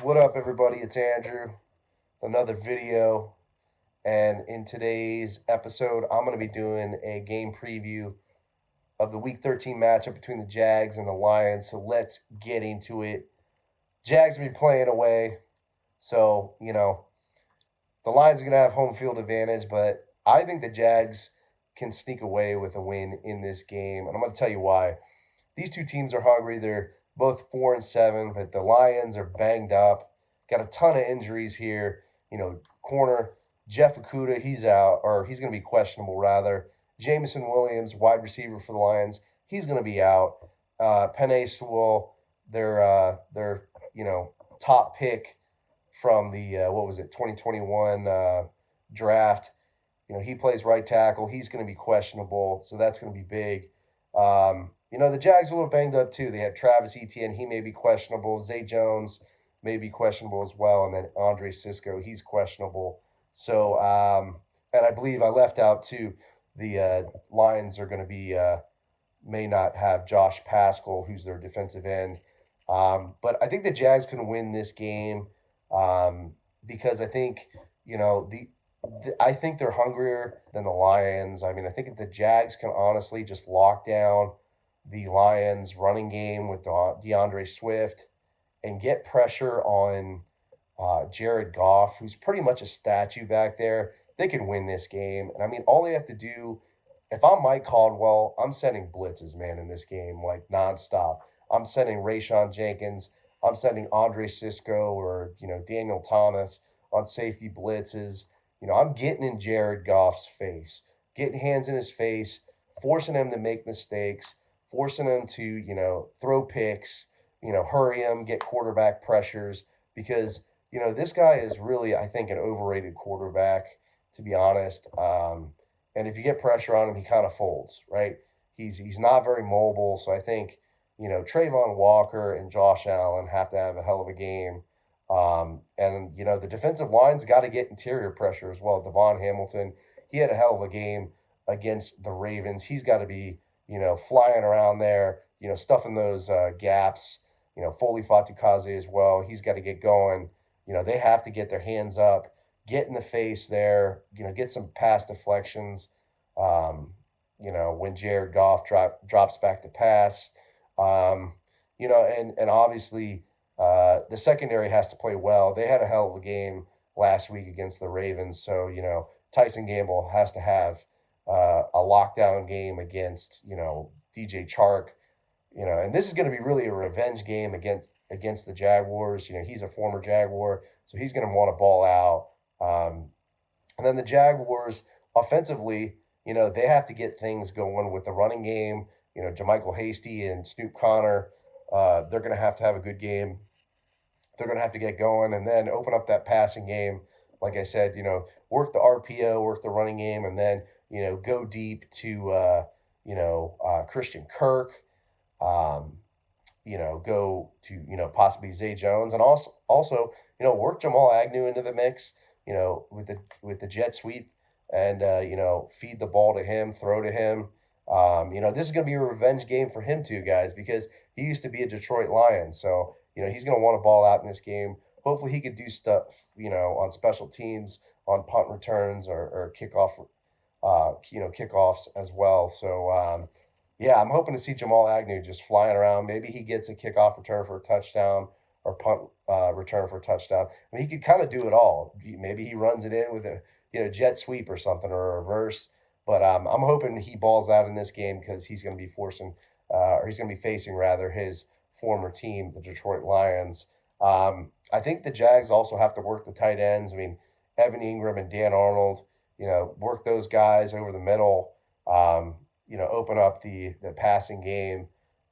What up, everybody? It's Andrew with another video. And in today's episode, I'm going to be doing a game preview of the Week 13 matchup between the Jags and the Lions. So let's get into it. Jags will be playing away. So, the Lions are going to have home field advantage, but I think the Jags can sneak away with a win in this game. And I'm going to tell you why. These two teams are hungry. They're both 4-7, but the Lions are banged up. Got a ton of injuries here. Corner Jeff Okudah, he's out, or he's going to be questionable rather. Jamison Williams, wide receiver for the Lions, he's going to be out. Penei Sewell, their top pick from the 2021 draft. He plays right tackle. He's going to be questionable, so that's going to be big. The Jags are a little banged up too. They have Travis Etienne. He may be questionable. Zay Jones may be questionable as well. And then Andre Cisco, he's questionable. So, and I believe I left out too, the Lions are going to be, may not have Josh Pascal, who's their defensive end. But I think the Jags can win this game because I think, I think they're hungrier than the Lions. I mean, I think if the Jags can honestly just lock down the Lions running game with DeAndre Swift and get pressure on Jared Goff, who's pretty much a statue back there, they can win this game. And I mean, all they have to do, if I'm Mike Caldwell, I'm sending blitzes, man, in this game, like nonstop. I'm sending Rayshon Jenkins. I'm sending Andre Cisco or, Daniel Thomas on safety blitzes. I'm getting in Jared Goff's face, getting hands in his face, forcing him to make mistakes, forcing him to, throw picks, hurry him, get quarterback pressures because, this guy is really, I think, an overrated quarterback, to be honest. And if you get pressure on him, he kind of folds, right? He's not very mobile. So I think, Trayvon Walker and Josh Allen have to have a hell of a game. The defensive line's got to get interior pressure as well. Devon Hamilton, he had a hell of a game against the Ravens. He's got to be, flying around there, stuffing those gaps. Foley Fatukaze as well. He's got to get going. They have to get their hands up, get in the face there, get some pass deflections, when Jared Goff drops back to pass. And obviously the secondary has to play well. They had a hell of a game last week against the Ravens. So, Tyson Gamble has to have a lockdown game against, DJ Chark, and this is going to be really a revenge game against the Jaguars. He's a former Jaguar, so he's going to want to ball out. And then the Jaguars offensively, they have to get things going with the running game. JaMychal Hasty and Snoop Connor, they're going to have a good game. They're going to have to get going and then open up that passing game. Like I said, work the RPO, work the running game, and then, go deep to, Christian Kirk, go to, possibly Zay Jones, and also, work Jamal Agnew into the mix, with the jet sweep and, feed the ball to him, throw to him. This is going to be a revenge game for him too, guys, because he used to be a Detroit Lion. So, he's going to want to ball out in this game. Hopefully he could do stuff, on special teams, on punt returns or kickoffs as well. So, I'm hoping to see Jamal Agnew just flying around. Maybe he gets a kickoff return for a touchdown or punt return for a touchdown. I mean, he could kind of do it all. Maybe he runs it in with a, jet sweep or something or a reverse. But I'm hoping he balls out in this game because he's going to be he's going to be facing rather his former team, the Detroit Lions. I think the Jags also have to work the tight ends. I mean, Evan Ingram and Dan Arnold, work those guys over the middle, open up the passing game.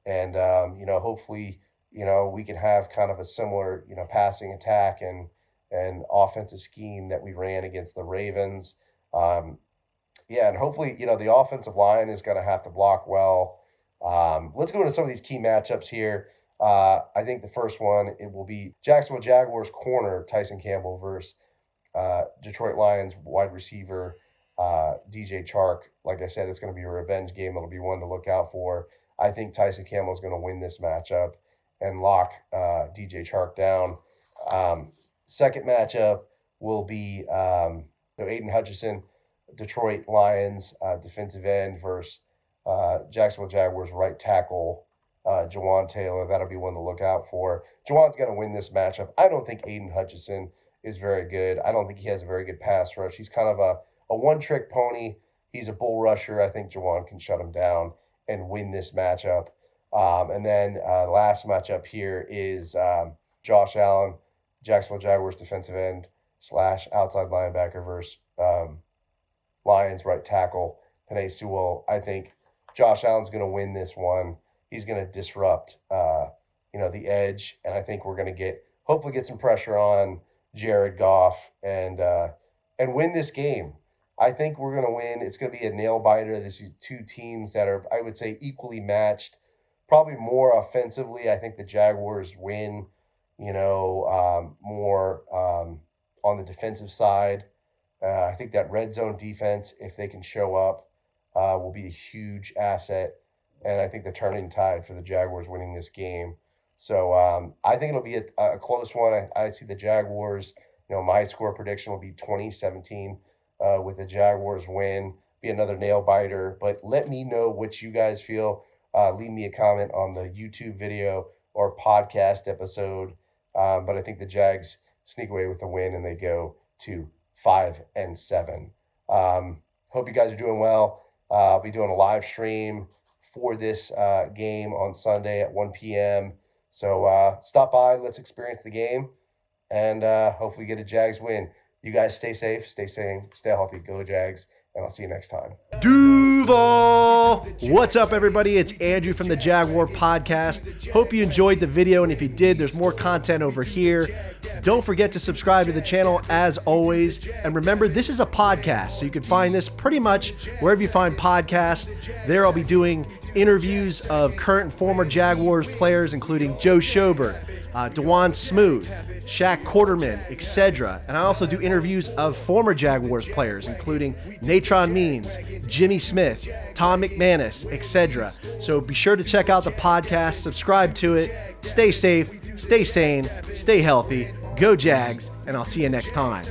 And, hopefully, we can have kind of a similar, passing attack and offensive scheme that we ran against the Ravens. And hopefully, the offensive line is going to have to block well. Let's go into some of these key matchups here. I think the first one, it will be Jacksonville Jaguars corner Tyson Campbell versus Detroit Lions wide receiver DJ Chark. Like I said, it's going to be a revenge game. It'll be one to look out for. I think Tyson Campbell is going to win this matchup and lock DJ Chark down. Second matchup will be Aiden Hutchinson, Detroit Lions defensive end versus Jacksonville Jaguars right tackle Jawan Taylor. That'll be one to look out for. Jawan's going to win this matchup. I don't think Aiden Hutchinson is very good. I don't think he has a very good pass rush. He's kind of a one-trick pony. He's a bull rusher. I think Jawan can shut him down and win this matchup. And then the last matchup here is Josh Allen, Jacksonville Jaguars defensive end / outside linebacker versus Lions right tackle Penei Sewell. I think Josh Allen's going to win this one. He's going to disrupt, the edge, and I think we're going to hopefully get some pressure on Jared Goff and win this game. I think we're going to win. It's going to be a nail biter. These two teams that are, I would say, equally matched, probably more offensively. I think the Jaguars win, more on the defensive side. I think that red zone defense, if they can show up, will be a huge asset. And I think the turning tide for the Jaguars winning this game. So I think it'll be a close one. I see the Jaguars, my score prediction will be 20-17 with the Jaguars win. Be another nail biter. But let me know what you guys feel. Leave me a comment on the YouTube video or podcast episode. But I think the Jags sneak away with the win and they go to 5-7. Hope you guys are doing well. I'll be doing a live stream for this game on Sunday at 1 p.m. So stop by, let's experience the game, and hopefully get a Jags win. You guys stay safe, stay sane, stay healthy, go Jags, and I'll see you next time. Duval! What's up, everybody? It's Andrew from the Jaguar Podcast. Hope you enjoyed the video, and if you did, there's more content over here. Don't forget to subscribe to the channel as always. And remember, this is a podcast, so you can find this pretty much wherever you find podcasts. There I'll be doing interviews of current and former Jaguars players, including Joe Schobert, DeJuan Smoot, Shaq Quarterman, etc. And I also do interviews of former Jaguars players, including Natron Means, Jimmy Smith, Tom McManus, etc. So be sure to check out the podcast, subscribe to it, stay safe, stay sane, stay healthy, go Jags, and I'll see you next time.